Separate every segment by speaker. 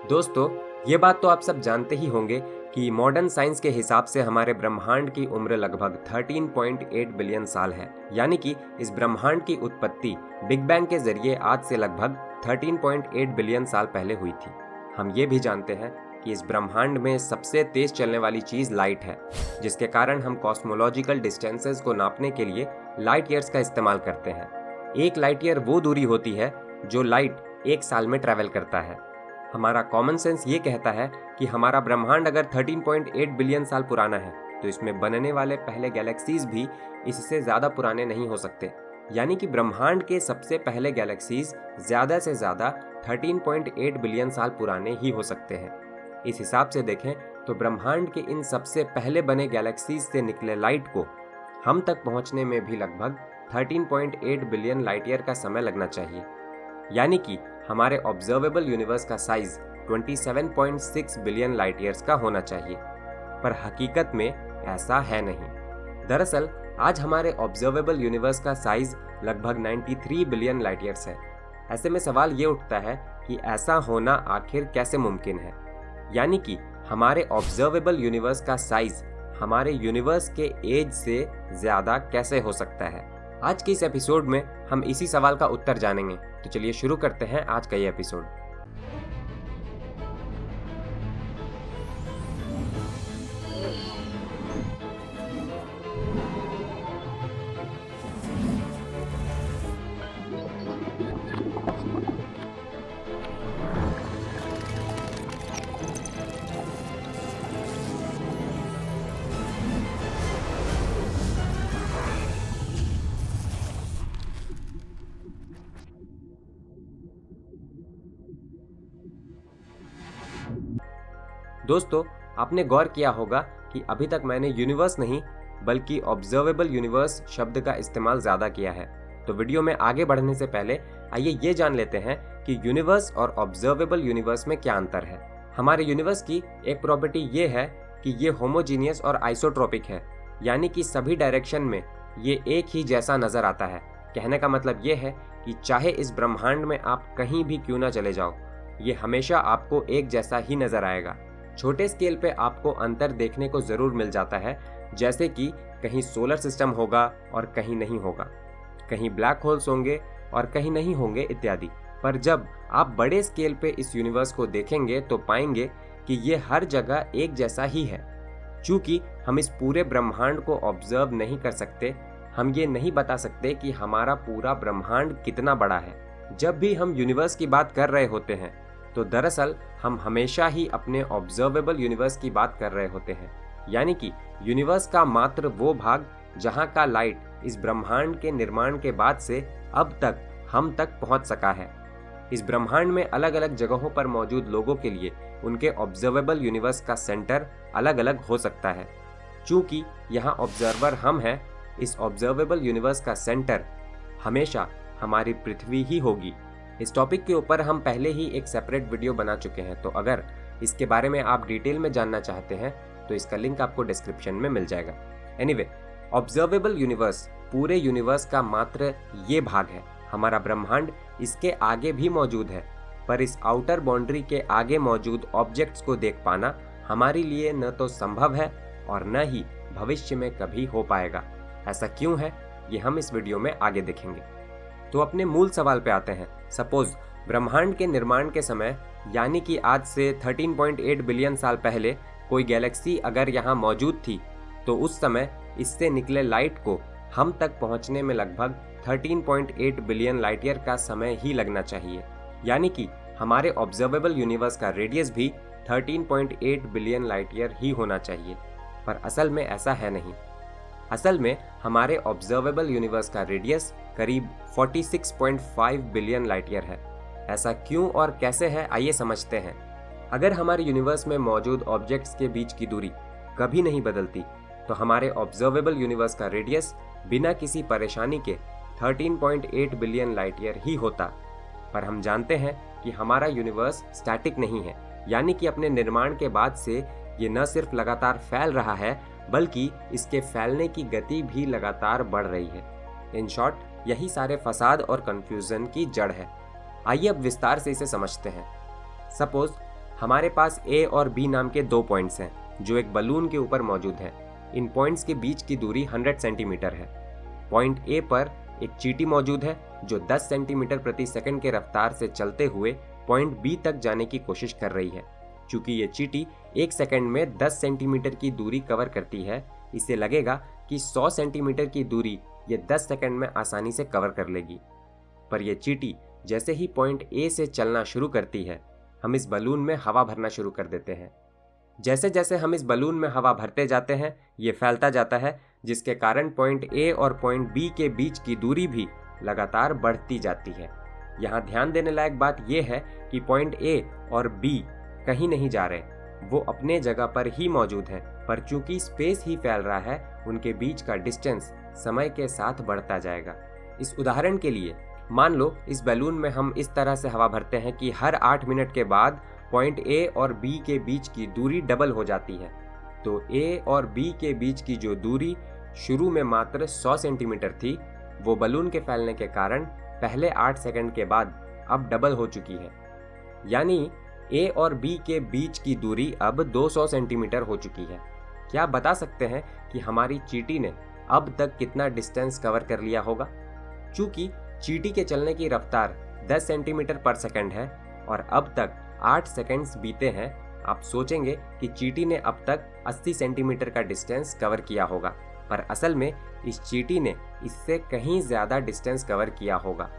Speaker 1: दोस्तों, ये बात तो आप सब जानते ही होंगे कि मॉडर्न साइंस के हिसाब से हमारे ब्रह्मांड की उम्र लगभग 13.8 बिलियन साल है। यानी कि इस ब्रह्मांड की उत्पत्ति बिग बैंग के जरिए आज से लगभग 13.8 बिलियन साल पहले हुई थी। हम ये भी जानते हैं कि इस ब्रह्मांड में सबसे तेज चलने वाली चीज लाइट है, जिसके कारण हम कॉस्मोलॉजिकल डिस्टेंसेस को नापने के लिए लाइट ईयर्स का इस्तेमाल करते हैं। एक लाइट ईयर वो दूरी होती है जो लाइट एक साल में ट्रैवल करता है। हमारा कॉमन सेंस ये कहता है कि हमारा ब्रह्मांड अगर 13.8 बिलियन साल पुराना है तो इसमें बनने वाले पहले गैलेक्सीज भी इससे ज़्यादा पुराने नहीं हो सकते। यानी कि ब्रह्मांड के सबसे पहले गैलेक्सीज ज़्यादा से ज़्यादा 13.8 बिलियन साल पुराने ही हो सकते हैं। इस हिसाब से देखें तो ब्रह्मांड के इन सबसे पहले बने गैलेक्सीज से निकले लाइट को हम तक पहुंचने में भी लगभग 13.8 बिलियन लाइट ईयर का समय लगना चाहिए। यानी कि हमारे ऑब्जर्वेबल यूनिवर्स का साइज 27.6 बिलियन लाइट ईयर्स का होना चाहिए, पर हकीकत में ऐसा है नहीं। दरअसल आज हमारे ऑब्जर्वेबल यूनिवर्स का साइज लगभग 93 बिलियन लाइट ईयर्स है। ऐसे में सवाल ये उठता है कि ऐसा होना आखिर कैसे मुमकिन है। यानी कि हमारे ऑब्जर्वेबल यूनिवर्स का साइज हमारे यूनिवर्स के एज से ज़्यादा कैसे हो सकता है। आज के इस एपिसोड में हम इसी सवाल का उत्तर जानेंगे। तो चलिए शुरू करते हैं आज का ये एपिसोड। दोस्तों, आपने गौर किया होगा कि अभी तक मैंने यूनिवर्स नहीं बल्कि ऑब्जर्वेबल यूनिवर्स शब्द का इस्तेमाल ज़्यादा किया है। तो वीडियो में आगे बढ़ने से पहले आइए ये जान लेते हैं कि यूनिवर्स और ऑब्जर्वेबल यूनिवर्स में क्या अंतर है। हमारे यूनिवर्स की एक प्रॉपर्टी ये है कि ये होमोजीनियस और आइसोट्रोपिक है, यानी कि सभी डायरेक्शन में ये एक ही जैसा नज़र आता है। कहने का मतलब ये है कि चाहे इस ब्रह्मांड में आप कहीं भी क्यों ना चले जाओ, ये हमेशा आपको एक जैसा ही नज़र आएगा। छोटे स्केल पे आपको अंतर देखने को ज़रूर मिल जाता है, जैसे कि कहीं सोलर सिस्टम होगा और कहीं नहीं होगा, कहीं ब्लैक होल्स होंगे और कहीं नहीं होंगे इत्यादि। पर जब आप बड़े स्केल पे इस यूनिवर्स को देखेंगे तो पाएंगे कि ये हर जगह एक जैसा ही है। चूँकि हम इस पूरे ब्रह्मांड को ऑब्जर्व नहीं कर सकते, हम ये नहीं बता सकते कि हमारा पूरा ब्रह्मांड कितना बड़ा है। जब भी हम यूनिवर्स की बात कर रहे होते हैं तो दरअसल हम हमेशा ही अपने ऑब्जर्वेबल यूनिवर्स की बात कर रहे होते हैं। यानी कि यूनिवर्स का मात्र वो भाग जहां का लाइट इस ब्रह्मांड के निर्माण के बाद से अब तक हम तक पहुंच सका है। इस ब्रह्मांड में अलग अलग जगहों पर मौजूद लोगों के लिए उनके ऑब्जर्वेबल यूनिवर्स का सेंटर अलग अलग हो सकता है। चूँकि यहाँ ऑब्जर्वर हम हैं, इस ऑब्जर्वेबल यूनिवर्स का सेंटर हमेशा हमारी पृथ्वी ही होगी। इस टॉपिक के ऊपर हम पहले ही एक सेपरेट वीडियो बना चुके हैं, तो अगर इसके बारे में आप डिटेल में जानना चाहते हैं तो इसका लिंक आपको डिस्क्रिप्शन में मिल जाएगा। एनीवे, ऑब्जर्वेबल यूनिवर्स पूरे यूनिवर्स का मात्र ये भाग है। हमारा ब्रह्मांड इसके आगे भी मौजूद है, पर इस आउटर बाउंड्री के आगे मौजूद ऑब्जेक्ट्स को देख पाना हमारे लिए न तो संभव है और न ही भविष्य में कभी हो पाएगा। ऐसा क्यों है, ये हम इस वीडियो में आगे देखेंगे। तो अपने मूल सवाल पे आते हैं। सपोज ब्रह्मांड के निर्माण के समय, यानी कि आज से 13.8 बिलियन साल पहले कोई गैलेक्सी अगर यहाँ मौजूद थी तो उस समय इससे निकले लाइट को हम तक पहुँचने में लगभग 13.8 बिलियन लाइट ईयर का समय ही लगना चाहिए। यानी कि हमारे ऑब्जर्वेबल यूनिवर्स का रेडियस भी 13.8 बिलियन लाइट ईयर ही होना चाहिए, पर असल में ऐसा है नहीं। असल में हमारे ऑब्जर्वेबल यूनिवर्स का रेडियस करीब 46.5 बिलियन लाइट ईयर है। ऐसा क्यों और कैसे है, आइए समझते हैं। अगर हमारे यूनिवर्स में मौजूद ऑब्जेक्ट्स के बीच की दूरी कभी नहीं बदलती तो हमारे ऑब्जर्वेबल यूनिवर्स का रेडियस बिना किसी परेशानी के 13.8 बिलियन लाइट ईयर ही होता। पर हम जानते हैं कि हमारा यूनिवर्स स्टैटिक नहीं है, यानी कि अपने निर्माण के बाद से ये न सिर्फ लगातार फैल रहा है बल्कि इसके फैलने की गति भी लगातार बढ़ रही है। इन शॉर्ट, यही सारे फसाद और कंफ्यूजन की जड़ है। आइए अब विस्तार से इसे समझते हैं। सपोज हमारे पास ए और बी नाम के 2 पॉइंट्स हैं जो एक बलून के ऊपर मौजूद है। इन पॉइंट्स के बीच की दूरी 100 सेंटीमीटर है। पॉइंट ए पर एक चींटी मौजूद है जो 10 सेंटीमीटर प्रति सेकंड के रफ्तार से चलते हुए पॉइंट बी तक जाने की कोशिश कर रही है। चूंकि ये चींटी 1 सेकंड में 10 सेंटीमीटर की दूरी कवर करती है, इसे लगेगा कि 100 सेंटीमीटर की दूरी ये 10 सेकंड में आसानी से कवर कर लेगी। पर यह चींटी जैसे ही पॉइंट ए से चलना शुरू करती है, हम इस बलून में हवा भरना शुरू कर देते हैं। जैसे जैसे हम इस बलून में हवा भरते जाते हैं, ये फैलता जाता है, जिसके कारण पॉइंट ए और पॉइंट बी के बीच की दूरी भी लगातार बढ़ती जाती है। यहाँ ध्यान देने लायक बात यह है कि पॉइंट ए और बी कहीं नहीं जा रहे, वो अपने जगह पर ही मौजूद हैं, पर चूंकि स्पेस ही फैल रहा है, उनके बीच का डिस्टेंस समय के साथ बढ़ता जाएगा। इस उदाहरण के लिए मान लो इस बैलून में हम इस तरह से हवा भरते हैं कि हर 8 मिनट के बाद पॉइंट ए और बी के बीच की दूरी डबल हो जाती है। तो ए और बी के बीच की जो दूरी शुरू में मात्र 100 सेंटीमीटर थी, वो बलून के फैलने के कारण पहले 8 सेकंड के बाद अब डबल हो चुकी है। यानी ए और बी के बीच की दूरी अब 200 सेंटीमीटर हो चुकी है। क्या आप बता सकते हैं कि हमारी चींटी ने अब तक कितना डिस्टेंस कवर कर लिया होगा? चूंकि चींटी के चलने की रफ्तार 10 सेंटीमीटर पर सेकंड है और अब तक 8 सेकंड्स बीते हैं, आप सोचेंगे कि चींटी ने अब तक 80 सेंटीमीटर का डिस्टेंस कवर किया होगा, पर असल में इस चींटी ने इससे कहीं ज्यादा डिस्टेंस कवर किया होगा,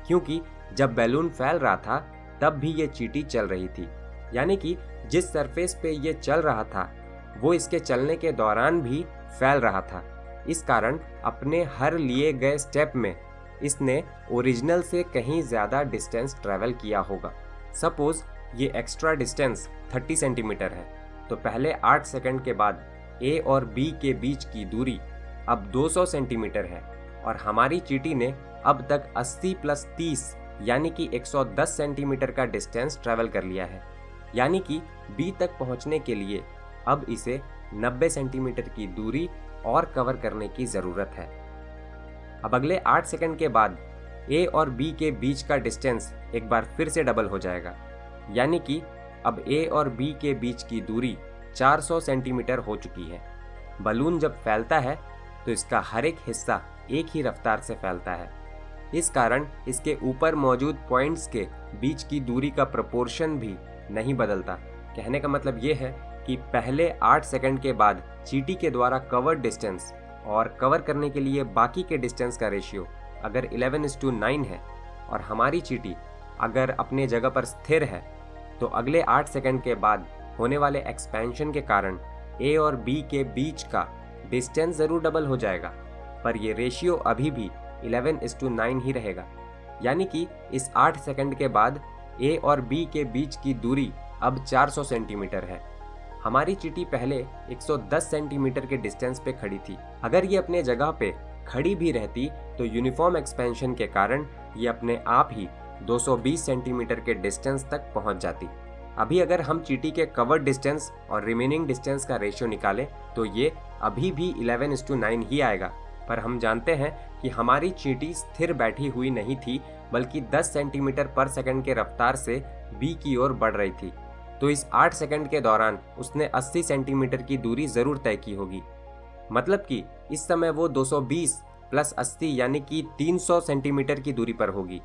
Speaker 1: क्योंकि जब बैलून फैल रहा था तब भी ये चींटी चल रही थी। यानी कि जिस सरफेस पे ये चल रहा था वो इसके चलने के दौरान भी फैल रहा था। इस कारण अपने हर लिए गए स्टेप में इसने ओरिजिनल से कहीं ज्यादा डिस्टेंस ट्रैवल किया होगा। सपोज ये एक्स्ट्रा डिस्टेंस 30 सेंटीमीटर है, तो पहले 8 सेकंड के बाद ए और बी के बीच की दूरी अब 200 सेंटीमीटर है और हमारी चींटी ने अब तक 80 + 30 यानी कि 110 सेंटीमीटर का डिस्टेंस ट्रैवल कर लिया है। यानी कि बी तक पहुंचने के लिए अब इसे 90 सेंटीमीटर की दूरी और कवर करने की जरूरत है। अब अगले 8 सेकंड के बाद ए और बी के बीच का डिस्टेंस एक बार फिर से डबल हो जाएगा। यानी कि अब ए और बी के बीच की दूरी 400 सेंटीमीटर हो चुकी है। बलून जब फैलता है तो इसका हर एक हिस्सा एक ही रफ्तार से फैलता है। इस कारण इसके ऊपर मौजूद पॉइंट्स के बीच की दूरी का प्रोपोर्शन भी नहीं बदलता। कहने का मतलब ये है कि पहले 8 सेकंड के बाद चींटी के द्वारा कवर्ड डिस्टेंस और कवर करने के लिए बाकी के डिस्टेंस का रेशियो अगर 11:9 है और हमारी चींटी अगर अपने जगह पर स्थिर है, तो अगले 8 सेकंड के बाद होने वाले एक्सपेंशन के कारण ए और बी के बीच का डिस्टेंस जरूर डबल हो जाएगा, पर ये रेशियो अभी भी 11:9 ही रहेगा। यानी कि इस 8 सेकंड के बाद ए और बी के बीच की दूरी अब 400 सेंटीमीटर है। हमारी चींटी पहले 110 सेंटीमीटर के डिस्टेंस पे खड़ी थी। अगर ये अपने जगह पे खड़ी भी रहती तो यूनिफॉर्म एक्सपेंशन के कारण ये अपने आप ही 220 सेंटीमीटर के डिस्टेंस तक पहुंच जाती। अभी अगर हम चींटी के कवर्ड डिस्टेंस और रिमेनिंग डिस्टेंस का रेशियो निकालें तो ये अभी भी 11:9 ही आएगा। पर हम जानते हैं कि हमारी चींटी स्थिर बैठी हुई नहीं थी, बल्कि 10 सेंटीमीटर पर सेकंड के रफ्तार से बी की ओर बढ़ रही थी। तो इस 8 सेकंड के दौरान उसने 80 सेंटीमीटर की दूरी जरूर तय की होगी। मतलब कि इस समय वो 220 + 80 यानी कि 300 सेंटीमीटर की दूरी पर होगी।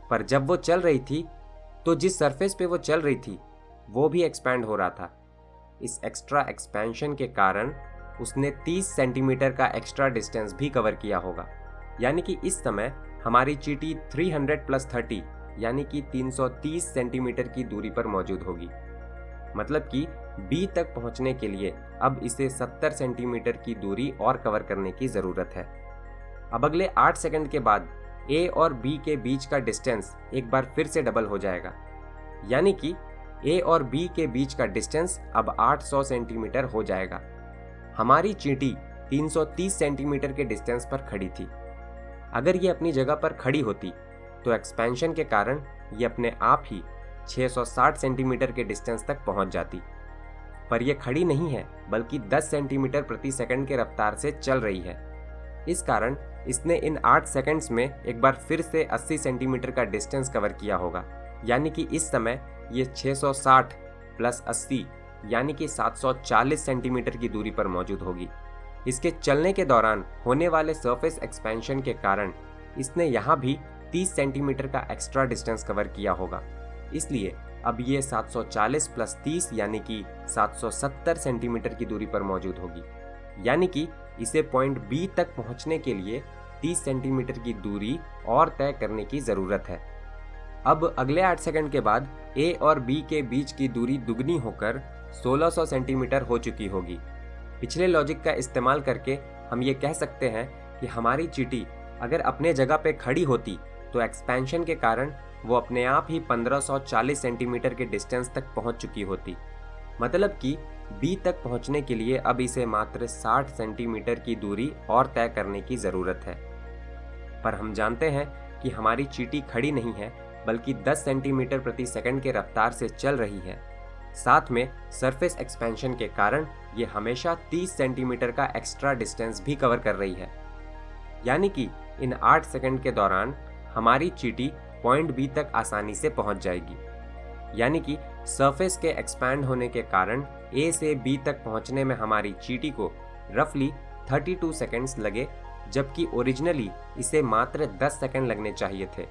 Speaker 1: पर जब वो चल रही थी तो जिस सरफेस पे वो चल रही थी वो भी एक्सपैंड हो रहा था। इस एक्स्ट्रा एक्सपेंशन के कारण उसने 30 सेंटीमीटर का एक्स्ट्रा डिस्टेंस भी कवर किया होगा। यानी कि इस समय हमारी चींटी 300 + 30 यानी कि 330 सेंटीमीटर की दूरी पर मौजूद होगी। मतलब कि बी तक पहुंचने के लिए अब इसे 70 सेंटीमीटर की दूरी और कवर करने की जरूरत है। अब अगले 8 सेकंड के बाद ए और बी के बीच का डिस्टेंस एक बार फिर से डबल हो जाएगा। यानी कि ए और बी के बीच का डिस्टेंस अब 800 सेंटीमीटर हो जाएगा। हमारी चींटी 330 सेंटीमीटर के डिस्टेंस पर खड़ी थी। अगर ये अपनी जगह पर खड़ी होती तो एक्सपेंशन के कारण ये अपने आप ही 660 सेंटीमीटर के डिस्टेंस तक पहुंच जाती। पर यह खड़ी नहीं है, बल्कि 10 सेंटीमीटर प्रति सेकंड के रफ्तार से चल रही है। इस कारण इसने इन 8 सेकंड्स में एक बार फिर से 80 सेंटीमीटर का डिस्टेंस कवर किया होगा। यानी कि इस समय ये 660 प्लस 80 यानी कि 740 सेंटीमीटर की दूरी पर मौजूद होगी। इसके चलने के दौरान होने वाले सरफेस एक्सपेंशन के कारण इसने यहाँ भी 30 सेंटीमीटर का एक्स्ट्रा डिस्टेंस कवर किया होगा। इसलिए अब ये 740 प्लस 30 यानी कि 770 सेंटीमीटर की दूरी पर मौजूद होगी। यानी कि इसे पॉइंट बी तक पहुंचने के लिए 30 सेंटीमीटर की दूरी और तय करने की ज़रूरत है। अब अगले 8 सेकंड के बाद ए और बी के बीच की दूरी दुगनी होकर 1600 सेंटीमीटर हो चुकी होगी। पिछले लॉजिक का इस्तेमाल करके हम ये कह सकते हैं कि हमारी चींटी अगर अपने जगह पे खड़ी होती तो एक्सपेंशन के कारण वो अपने आप ही 1540 सेंटीमीटर के डिस्टेंस तक पहुंच चुकी होती। मतलब कि बी तक पहुंचने के लिए अब इसे मात्र 60 सेंटीमीटर की दूरी और तय करने की ज़रूरत है। पर हम जानते हैं कि हमारी चींटी खड़ी नहीं है बल्कि 10 सेंटीमीटर प्रति सेकंड के रफ्तार से चल रही है। साथ में सरफेस एक्सपेंशन के कारण ये हमेशा 30 सेंटीमीटर का एक्स्ट्रा डिस्टेंस भी कवर कर रही है। यानी कि इन 8 सेकंड के दौरान हमारी चींटी पॉइंट बी तक आसानी से पहुंच जाएगी। यानी कि सरफेस के एक्सपैंड होने के कारण ए से बी तक पहुंचने में हमारी चींटी को रफली 32 सेकंड्स लगे, जबकि ओरिजिनली इसे मात्र 10 सेकंड लगने चाहिए थे।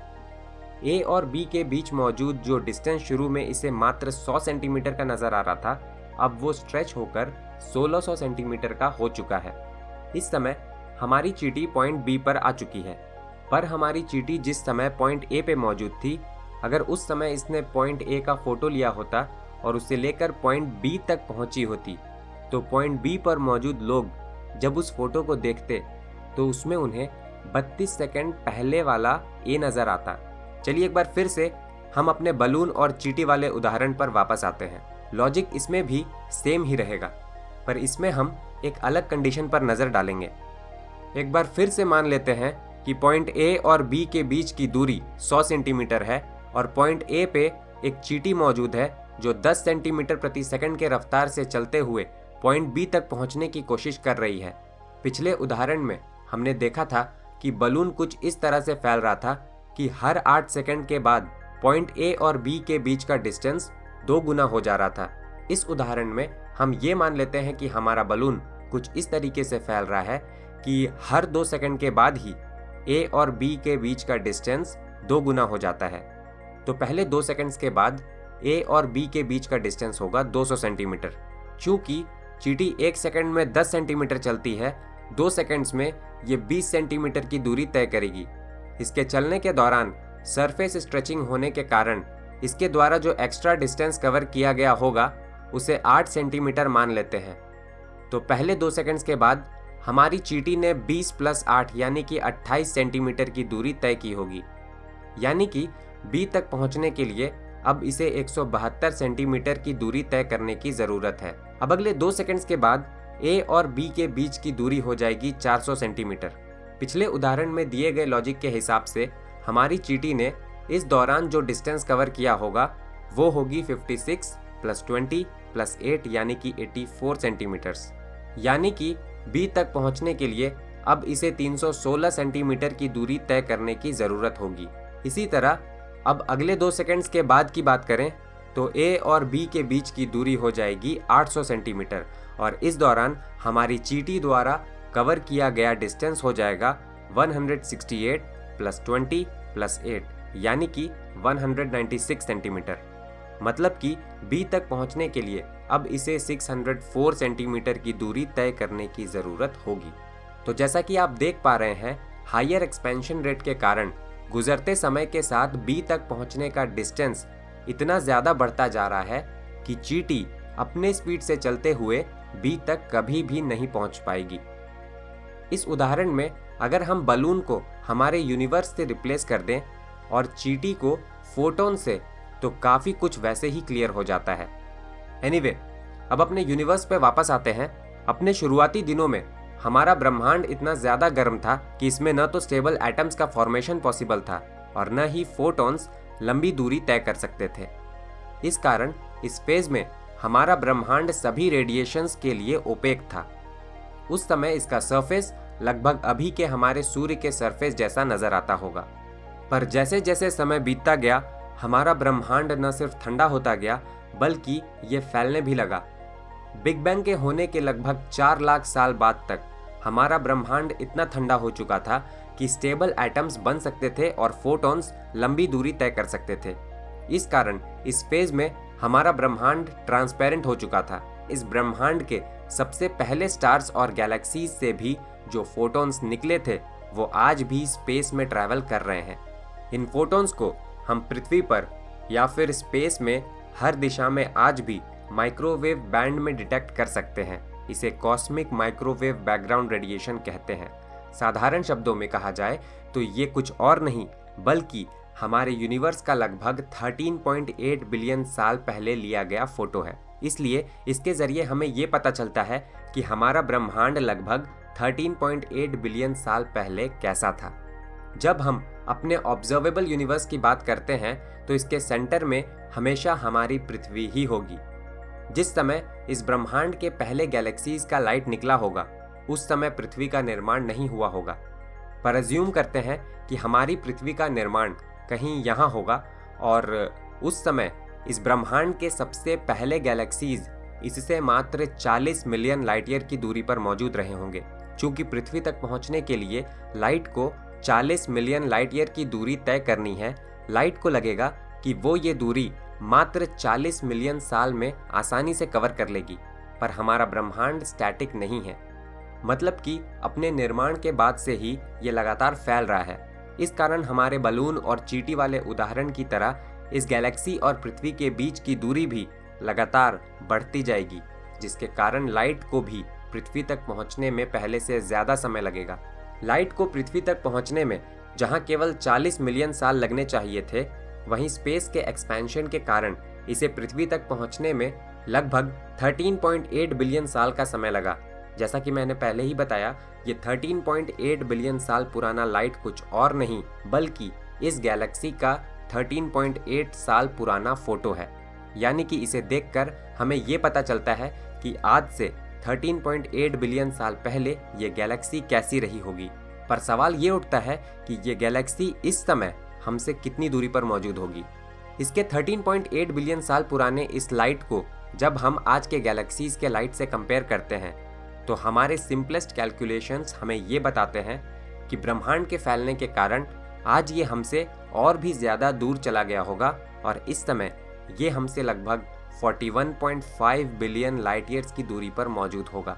Speaker 1: ए और बी के बीच मौजूद जो डिस्टेंस शुरू में इसे मात्र 100 सेंटीमीटर का नजर आ रहा था, अब वो स्ट्रेच होकर 1600 सेंटीमीटर का हो चुका है। इस समय हमारी चींटी पॉइंट बी पर आ चुकी है। पर हमारी चींटी जिस समय पॉइंट ए पे मौजूद थी, अगर उस समय इसने पॉइंट ए का फोटो लिया होता और उसे लेकर पॉइंट बी तक पहुंची होती, तो पॉइंट बी पर मौजूद लोग जब उस फोटो को देखते तो उसमें उन्हें 32 सेकंड पहले वाला ए नजर आता। चलिए एक बार फिर से हम अपने बलून और चींटी वाले उदाहरण पर वापस आते हैं। लॉजिक इसमें भी सेम ही रहेगा, पर इसमें हम एक अलग कंडीशन पर नजर डालेंगे। एक बार फिर से मान लेते हैं कि पॉइंट ए और बी के बीच की दूरी 100 सेंटीमीटर है और पॉइंट ए पे एक चींटी मौजूद है जो 10 सेंटीमीटर प्रति सेकंड के रफ्तार से चलते हुए पॉइंट बी तक पहुंचने की कोशिश कर रही है। पिछले उदाहरण में हमने देखा था कि बलून कुछ इस तरह से फैल रहा था कि हर 8 सेकंड के बाद पॉइंट ए और बी के बीच का डिस्टेंस 2 गुना हो जा रहा था। इस उदाहरण में हम ये मान लेते हैं कि हमारा बलून कुछ इस तरीके से फैल रहा है कि हर 2 सेकंड के बाद ही ए और बी के बीच का डिस्टेंस 2 गुना हो जाता है। तो पहले 2 सेकंड्स के बाद ए और बी के बीच का डिस्टेंस होगा 200 सेंटीमीटर। चूंकि चींटी 1 सेकंड में 10 सेंटीमीटर चलती है, 2 सेकंड्स में ये 20 सेंटीमीटर की दूरी तय करेगी। इसके चलने के दौरान सरफेस स्ट्रेचिंग होने के कारण इसके द्वारा जो एक्स्ट्रा डिस्टेंस कवर किया गया होगा उसे 8 सेंटीमीटर मान लेते हैं। तो पहले 2 सेकंड्स के बाद हमारी चींटी ने 20 प्लस 8 यानी कि 28 सेंटीमीटर की दूरी तय की होगी। यानी कि बी तक पहुंचने के लिए अब इसे 172 सेंटीमीटर की दूरी तय करने की जरूरत है। अब अगले 2 सेकंड्स के बाद ए और बी के बीच की दूरी हो जाएगी 400 सेंटीमीटर। पिछले उदाहरण में दिए गए लॉजिक के हिसाब से हमारी चींटी ने इस दौरान जो डिस्टेंस कवर किया होगा वो होगी 56 प्लस 20 प्लस 8 यानी कि 84 सेंटीमीटर्स। यानी कि बी तक पहुंचने के लिए अब इसे 316 सेंटीमीटर की दूरी तय करने की जरूरत होगी। इसी तरह अब अगले 2 सेकंड्स के बाद की बात करें तो ए और बी के बीच की दूरी हो जाएगी 800 सेंटीमीटर और इस दौरान हमारी चींटी द्वारा कवर किया गया डिस्टेंस हो जाएगा 168 प्लस 20 प्लस 8 यानी कि 196 सेंटीमीटर। मतलब कि बी तक पहुंचने के लिए अब इसे 604 सेंटीमीटर की दूरी तय करने की ज़रूरत होगी। तो जैसा कि आप देख पा रहे हैं, हायर एक्सपेंशन रेट के कारण गुजरते समय के साथ बी तक पहुंचने का डिस्टेंस इतना ज़्यादा बढ़ता जा रहा है कि चींटी अपने स्पीड से चलते हुए बी तक कभी भी नहीं पहुंच पाएगी। इस उदाहरण में अगर हम बलून को हमारे यूनिवर्स से रिप्लेस कर दें और चींटी को फोटोन से, तो काफ़ी कुछ वैसे ही क्लियर हो जाता है। एनीवे, अब अपने यूनिवर्स पे वापस आते हैं। अपने शुरुआती दिनों में हमारा ब्रह्मांड इतना ज़्यादा गर्म था कि इसमें न तो स्टेबल एटम्स का फॉर्मेशन पॉसिबल था और न ही फोटॉन्स लंबी दूरी तय कर सकते थे। इस कारण इस फेज में हमारा ब्रह्मांड सभी रेडिएशंस के लिए ओपेक था। उस समय इसका सरफेस लगभग अभी के हमारे सूर्य के सरफेस जैसा नजर आता होगा। पर जैसे जैसे समय बीतता गया, हमारा ब्रह्मांड न सिर्फ ठंडा होता गया बल्कि ये फैलने भी लगा। बिग बैंग के होने के लगभग 4 लाख साल बाद तक हमारा ब्रह्मांड इतना ठंडा हो चुका था कि स्टेबल एटम्स बन सकते थे और फोटॉन्स लंबी दूरी तय कर सकते थे। इस कारण इस फेज में हमारा ब्रह्मांड ट्रांसपेरेंट हो चुका था। इस ब्रह्मांड के सबसे पहले स्टार्स और गैलेक्सीज से भी जो फोटॉन्स निकले थे वो आज भी स्पेस में ट्रैवल कर रहे हैं। इन फोटॉन्स को हम पृथ्वी पर या फिर स्पेस में हर दिशा में आज भी माइक्रोवेव बैंड में डिटेक्ट कर सकते हैं। इसे कॉस्मिक माइक्रोवेव बैकग्राउंड रेडिएशन कहते हैं। साधारण शब्दों में कहा जाए तो ये कुछ और नहीं बल्कि हमारे यूनिवर्स का लगभग 13.8 बिलियन साल पहले लिया गया फोटो है। इसलिए इसके जरिए हमें ये पता चलता है कि हमारा ब्रह्मांड लगभग 13.8 बिलियन साल पहले कैसा था। जब हम अपने ऑब्जर्वेबल यूनिवर्स की बात करते हैं तो इसके सेंटर में हमेशा हमारी पृथ्वी ही होगी। जिस समय इस ब्रह्मांड के पहले गैलेक्सीज का लाइट निकला होगा उस समय पृथ्वी का निर्माण नहीं हुआ होगा, पर अज्यूम करते हैं कि हमारी पृथ्वी का निर्माण कहीं यहाँ होगा और उस समय इस ब्रह्मांड के सबसे पहले गैलेक्सीज इससे मात्र 40 मिलियन लाइट ईयर की दूरी पर मौजूद रहे होंगे। चूंकि पृथ्वी तक पहुंचने के लिए लाइट को 40 मिलियन लाइट ईयर की दूरी तय करनी है, लाइट को लगेगा कि वो ये दूरी मात्र 40 मिलियन साल में आसानी से कवर कर लेगी। पर हमारा ब्रह्मांड स्टैटिक नहीं है, मतलब कि अपने निर्माण के बाद से ही ये लगातार फैल रहा है। इस कारण हमारे बलून और चींटी वाले उदाहरण की तरह इस गैलेक्सी और पृथ्वी के बीच की दूरी भी लगातार बढ़ती जाएगी, जिसके कारण लाइट को भी पृथ्वी तक पहुंचने में पहले से ज्यादा समय लगेगा। लाइट को पृथ्वी तक पहुंचने में जहां केवल 40 मिलियन साल लगने चाहिए थे, वहीं स्पेस के एक्सपेंशन के कारण इसे पृथ्वी तक पहुंचने में लगभग 13.8 बिलियन साल का समय लगा। जैसा कि मैंने पहले ही बताया, ये 13.8 बिलियन साल पुराना लाइट कुछ और नहीं बल्कि इस गैलेक्सी का 13.8 साल पुराना फोटो है। यानी कि इसे देखकर हमें ये पता चलता है कि आज से 13.8 बिलियन साल पहले ये गैलेक्सी कैसी रही होगी। पर सवाल ये उठता है कि ये गैलेक्सी इस समय हमसे कितनी दूरी पर मौजूद होगी। इसके 13.8 बिलियन साल पुराने इस लाइट को जब हम आज के गैलेक्सीज के लाइट से कंपेयर करते हैं तो हमारे सिंपलेस्ट कैलकुलेशंस हमें ये बताते हैं कि ब्रह्मांड के फैलने के कारण आज ये हमसे और भी ज़्यादा दूर चला गया होगा और इस समय ये हमसे लगभग 41.5 बिलियन लाइट ईयर्स की दूरी पर मौजूद होगा।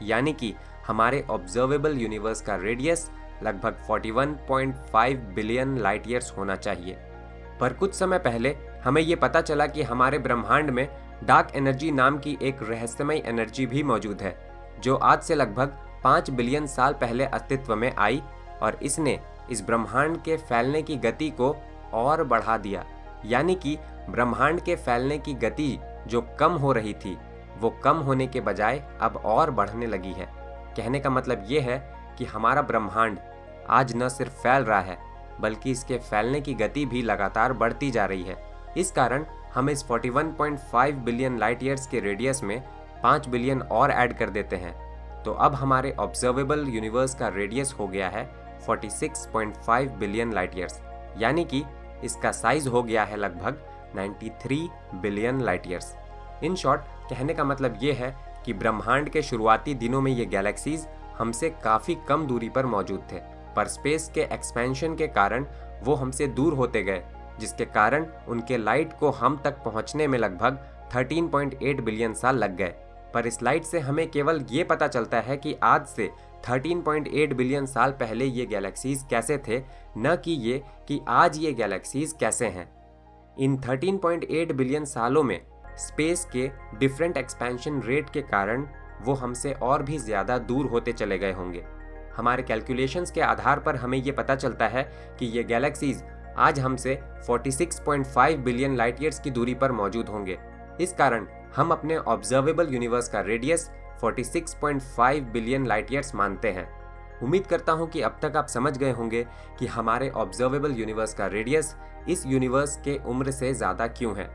Speaker 1: यानी कि हमारे ऑब्जर्वेबल यूनिवर्स का रेडियस लगभग 41.5 बिलियन लाइट ईयर्स होना चाहिए। पर कुछ समय पहले हमें ये पता चला कि हमारे ब्रह्मांड में डार्क एनर्जी नाम की एक रहस्यमय एनर्जी भी मौजूद है, जो आज से लगभग 5 बिलियन साल पहले अस्तित्व में आई और इसने इस ब्रह्मांड के फैलने की गति को और बढ़ा दिया। यानी कि ब्रह्मांड के फैलने की गति जो कम हो रही थी वो कम होने के बजाय अब और बढ़ने लगी है। कहने का मतलब ये है कि हमारा ब्रह्मांड आज न सिर्फ फैल रहा है बल्कि इसके फैलने की गति भी लगातार बढ़ती जा रही है। इस कारण हम इस 41.5 बिलियन लाइट ईयर्स के रेडियस में 5 बिलियन और ऐड कर देते हैं तो अब हमारे ऑब्जर्वेबल यूनिवर्स का रेडियस हो गया है 46.5 बिलियन लाइट ईयर्स। यानी कि इसका साइज हो गया है लगभग 93 billion light years. In short कहने का मतलब ये है कि ब्रह्मांड के शुरुआती दिनों में ये गैलेक्सीज हमसे काफ़ी कम दूरी पर मौजूद थे, पर स्पेस के एक्सपेंशन के कारण वो हमसे दूर होते गए, जिसके कारण उनके लाइट को हम तक पहुंचने में लगभग 13.8 बिलियन साल लग गए। पर इस लाइट से हमें केवल ये पता चलता है कि आज से 13.8 बिलियन साल पहले ये गैलेक्सीज कैसे थे, न कि ये कि आज ये गैलेक्सीज कैसे हैं। इन 13.8 बिलियन सालों में स्पेस के डिफरेंट एक्सपेंशन रेट के कारण वो हमसे और भी ज़्यादा दूर होते चले गए होंगे। हमारे कैलकुलेशंस के आधार पर हमें ये पता चलता है कि ये गैलेक्सीज आज हमसे 46.5 बिलियन लाइट ईयर्स की दूरी पर मौजूद होंगे। इस कारण हम अपने ऑब्जर्वेबल यूनिवर्स का रेडियस 46.5 बिलियन लाइट ईयर्स मानते हैं। उम्मीद करता हूं कि अब तक आप समझ गए होंगे कि हमारे ऑब्जर्वेबल यूनिवर्स का रेडियस इस यूनिवर्स के उम्र से ज़्यादा क्यों है।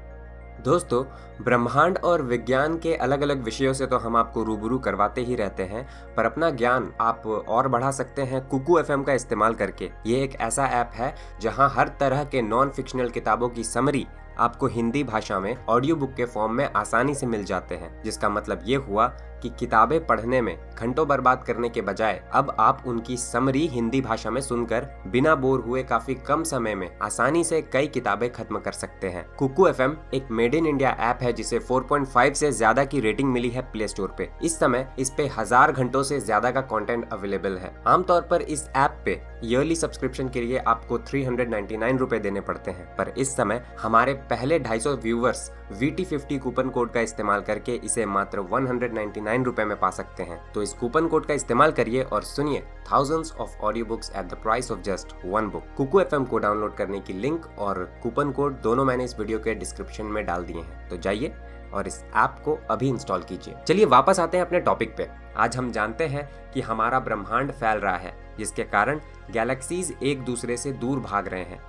Speaker 1: दोस्तों, ब्रह्मांड और विज्ञान के अलग अलग विषयों से तो हम आपको रूबरू करवाते ही रहते हैं, पर अपना ज्ञान आप और बढ़ा सकते हैं कुकू एफएम का इस्तेमाल करके। ये एक ऐसा ऐप है जहां हर तरह के नॉन फिक्शनल किताबों की समरी आपको हिंदी भाषा में ऑडियो बुक के फॉर्म में आसानी से मिल जाते हैं, जिसका मतलब ये हुआ कि किताबें पढ़ने में घंटों बर्बाद करने के बजाय अब आप उनकी समरी हिंदी भाषा में सुनकर बिना बोर हुए काफी कम समय में आसानी से कई किताबें खत्म कर सकते हैं। कुकू एफएम एक मेड इन इंडिया ऐप है जिसे 4.5 से ज्यादा की रेटिंग मिली है प्ले स्टोर पे। इस समय इस पे 1000 घंटों से ज्यादा का कंटेंट अवेलेबल है। आमतौर पर इस ऐप पे ईयरली सब्सक्रिप्शन के लिए आपको 399 रुपए देने पड़ते हैं, पर इस समय हमारे पहले 250 व्यूवर्स VT50 कूपन कोड का इस्तेमाल करके इसे मात्र 199 रुपए में पा सकते हैं। तो इस कूपन कोड का इस्तेमाल करिए और सुनिए thousands of audiobooks at the price of just one book। Kuku FM को डाउनलोड करने की लिंक और कूपन कोड दोनों मैंने इस वीडियो के डिस्क्रिप्शन में डाल दिए हैं, तो जाइए और इस ऐप को अभी इंस्टॉल कीजिए। चलिए वापस आते हैं अपने टॉपिक पे। आज हम जानते हैं कि हमारा ब्रह्मांड फैल रहा है, जिसके कारण गैलेक्सीज एक दूसरे से दूर भाग रहे हैं।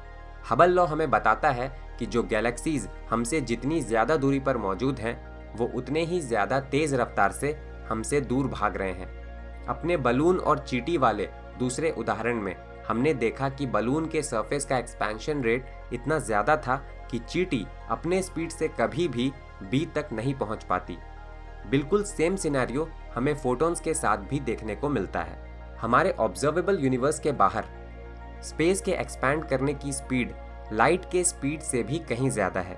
Speaker 1: हबल लॉ हमें बताता है कि जो गैलेक्सीज हमसे जितनी ज्यादा दूरी पर मौजूद हैं, वो उतने ही ज्यादा तेज रफ्तार से हमसे दूर भाग रहे हैं। अपने बलून और चींटी वाले दूसरे उदाहरण में हमने देखा कि बलून के सरफेस का एक्सपेंशन रेट इतना ज्यादा था कि चींटी अपने स्पीड से कभी भी बी तक नहीं पहुंच पाती। बिल्कुल सेम सिनेरियो हमें फोटॉन्स के साथ भी देखने को मिलता है। हमारे ऑब्जर्वेबल यूनिवर्स के बाहर स्पेस के एक्सपैंड करने की स्पीड लाइट के स्पीड से भी कहीं ज्यादा है।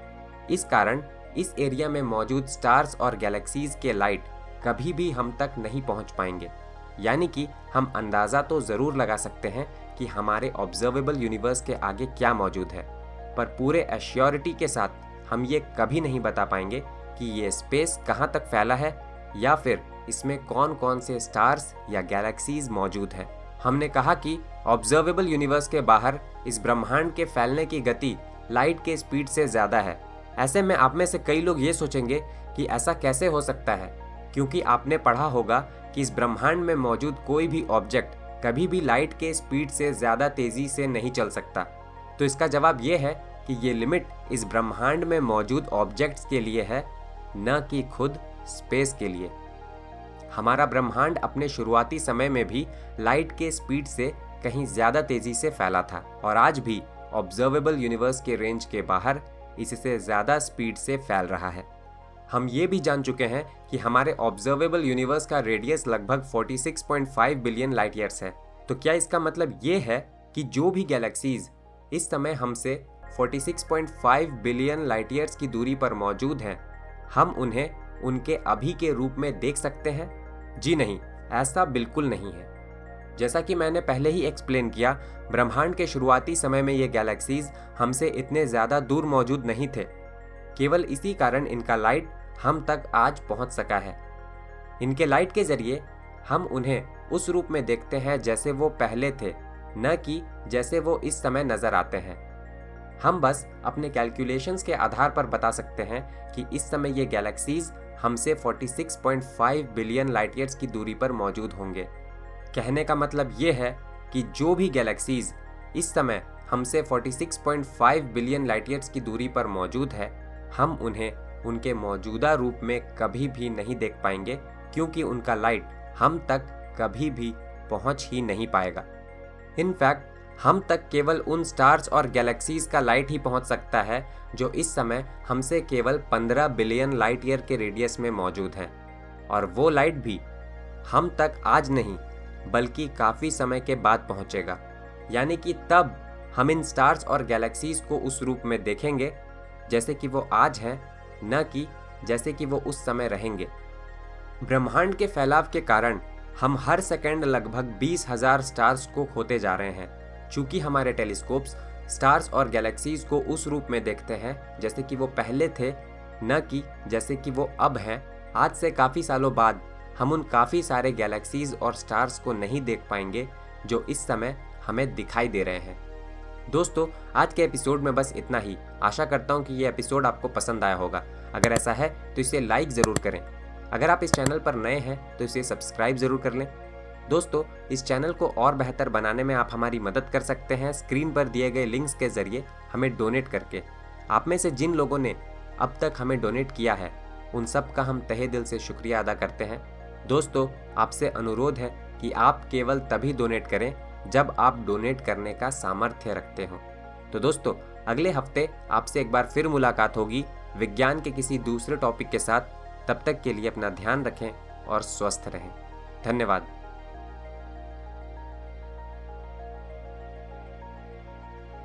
Speaker 1: इस कारण इस एरिया में मौजूद स्टार्स और गैलेक्सीज के लाइट कभी भी हम तक नहीं पहुंच पाएंगे। यानी कि हम अंदाजा तो जरूर लगा सकते हैं कि हमारे ऑब्जर्वेबल यूनिवर्स के आगे क्या मौजूद है, पर पूरे एश्योरिटी के साथ हम ये कभी नहीं बता पाएंगे कि ये स्पेस कहाँ तक फैला है या फिर इसमें कौन कौन से स्टार्स या गैलेक्सीज मौजूद हैं। हमने कहा कि ऑब्जर्वेबल यूनिवर्स के बाहर इस ब्रह्मांड के फैलने की गति लाइट के स्पीड से ज़्यादा है। ऐसे में आप में से कई लोग ये सोचेंगे कि ऐसा कैसे हो सकता है, क्योंकि आपने पढ़ा होगा कि इस ब्रह्मांड में मौजूद कोई भी ऑब्जेक्ट कभी भी लाइट के स्पीड से ज़्यादा तेज़ी से नहीं चल सकता। तो इसका जवाब ये है कि ये लिमिट इस ब्रह्मांड में मौजूद ऑब्जेक्ट्स के लिए है, न कि खुद स्पेस के लिए। हमारा ब्रह्मांड अपने शुरुआती समय में भी लाइट के स्पीड से कहीं ज्यादा तेजी से फैला था और आज भी ऑब्जर्वेबल यूनिवर्स के रेंज के बाहर इससे ज्यादा स्पीड से फैल रहा है। हम ये भी जान चुके हैं कि हमारे ऑब्जर्वेबल यूनिवर्स का रेडियस लगभग 46.5 बिलियन लाइट ईयर्स है। तो क्या इसका मतलब ये है कि जो भी गैलेक्सीज इस समय हमसे 46.5 बिलियन लाइट ईयर्स की दूरी पर मौजूद हैं, हम उन्हें उनके अभी के रूप में देख सकते हैं? जी नहीं, ऐसा बिल्कुल नहीं है। जैसा कि मैंने पहले ही एक्सप्लेन किया, ब्रह्मांड के शुरुआती समय में ये गैलेक्सीज हमसे इतने ज़्यादा दूर मौजूद नहीं थे। केवल इसी कारण इनका लाइट हम तक आज पहुंच सका है। इनके लाइट के जरिए हम उन्हें उस रूप में देखते हैं जैसे वो पहले थे, न कि जैसे वो इस समय नजर आते हैं। हम बस अपने कैलकुलेशंस के आधार पर बता सकते हैं कि इस समय ये गैलेक्सीज हमसे 46.5 बिलियन लाइट ईयर्स की दूरी पर मौजूद होंगे। कहने का मतलब ये है कि जो भी गैलेक्सीज इस समय हमसे 46.5 बिलियन लाइट ईयर्स की दूरी पर मौजूद है, हम उन्हें उनके मौजूदा रूप में कभी भी नहीं देख पाएंगे, क्योंकि उनका लाइट हम तक कभी भी पहुंच ही नहीं पाएगा। इनफैक्ट हम तक केवल उन स्टार्स और गैलेक्सीज का लाइट ही पहुंच सकता है जो इस समय हमसे केवल 15 बिलियन लाइट ईयर के रेडियस में मौजूद हैं, और वो लाइट भी हम तक आज नहीं बल्कि काफ़ी समय के बाद पहुंचेगा। यानी कि तब हम इन स्टार्स और गैलेक्सीज को उस रूप में देखेंगे जैसे कि वो आज हैं, न कि जैसे कि वो उस समय रहेंगे। ब्रह्मांड के फैलाव के कारण हम हर सेकंड लगभग 20,000 स्टार्स को खोते जा रहे हैं। चूंकि हमारे टेलीस्कोप्स स्टार्स और गैलेक्सीज को उस रूप में देखते हैं जैसे कि वो पहले थे, न कि जैसे कि वो अब हैं, आज से काफ़ी सालों बाद हम उन काफ़ी सारे गैलेक्सीज और स्टार्स को नहीं देख पाएंगे जो इस समय हमें दिखाई दे रहे हैं। दोस्तों, आज के एपिसोड में बस इतना ही। आशा करता हूँ कि ये एपिसोड आपको पसंद आया होगा। अगर ऐसा है तो इसे लाइक ज़रूर करें। अगर आप इस चैनल पर नए हैं तो इसे सब्सक्राइब ज़रूर कर लें। दोस्तों, इस चैनल को और बेहतर बनाने में आप हमारी मदद कर सकते हैं स्क्रीन पर दिए गए लिंक्स के जरिए हमें डोनेट करके। आप में से जिन लोगों ने अब तक हमें डोनेट किया है, उन सब का हम तहे दिल से शुक्रिया अदा करते हैं। दोस्तों, आपसे अनुरोध है कि आप केवल तभी डोनेट करें जब आप डोनेट करने का सामर्थ्य रखते हो। तो दोस्तों, अगले हफ्ते आपसे एक बार फिर मुलाकात होगी विज्ञान के किसी दूसरे टॉपिक के साथ। तब तक के लिए अपना ध्यान रखें और स्वस्थ रहें। धन्यवाद।